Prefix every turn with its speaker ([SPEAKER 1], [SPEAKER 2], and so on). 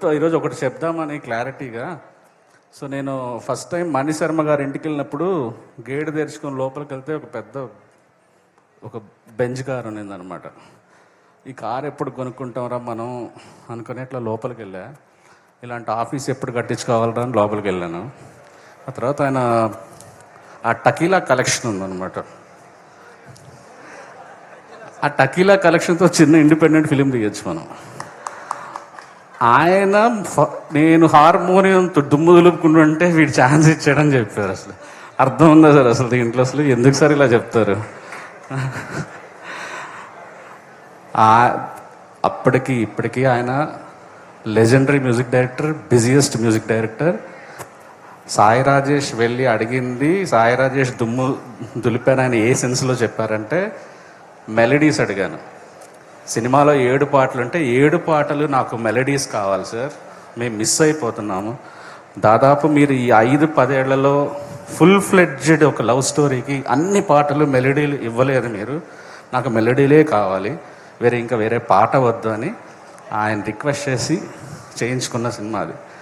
[SPEAKER 1] So ఈరోజు ఒకటి చెప్దామని క్లారిటీగా. సో నేను ఫస్ట్ టైం మణిశర్మ గారి ఇంటికి వెళ్ళినప్పుడు గేటు తెరుచుకొని లోపలికి వెళ్తే ఒక బెంజ్ కార్ ఉన్నిందనమాట. ఈ కార్ ఎప్పుడు కొనుక్కుంటాంరా మనం అనుకుని ఇట్లా లోపలికి వెళ్ళా. ఇలాంటి ఆఫీస్ ఎప్పుడు కట్టించుకోవాలరా అని లోపలికి వెళ్ళాను. ఆ తర్వాత ఆయన ఆ టకీలా కలెక్షన్ ఉందన్నమాట. ఆ టకీలా కలెక్షన్తో చిన్న ఇండిపెండెంట్ ఫిలిం తీయచ్చు మనం. ఆయన నేను హార్మోనియం దుమ్ము దులుపుకుంటుంటే వీడు ఛాన్స్ ఇచ్చాడని చెప్పారు. అసలు అర్థం ఉందా సార్ అసలు దీంట్లో? అసలు ఎందుకు సార్ ఇలా చెప్తారు? అప్పటికి ఇప్పటికీ ఆయన legendary music director, busiest music director. Sai Rajesh వెళ్ళి అడిగింది, సాయి రాజేష్ దుమ్ము దులిపాను ఆయన ఏ సెన్స్లో చెప్పారంటే మెలడీస్ అడిగాను. సినిమాలో 7 పాటలు అంటే 7 పాటలు నాకు మెలడీస్ కావాలి సార్, మేము మిస్ అయిపోతున్నాము. దాదాపు మీరు ఈ 5-10 ఏళ్లలో ఫుల్ ఫ్లెడ్జెడ్ ఒక లవ్ స్టోరీకి అన్ని పాటలు మెలడీలు ఇవ్వలేదు మీరు, నాకు మెలడీలే కావాలి, వేరే పాట వద్దు అని ఆయన రిక్వెస్ట్ చేసి చేయించుకున్న సినిమా అది.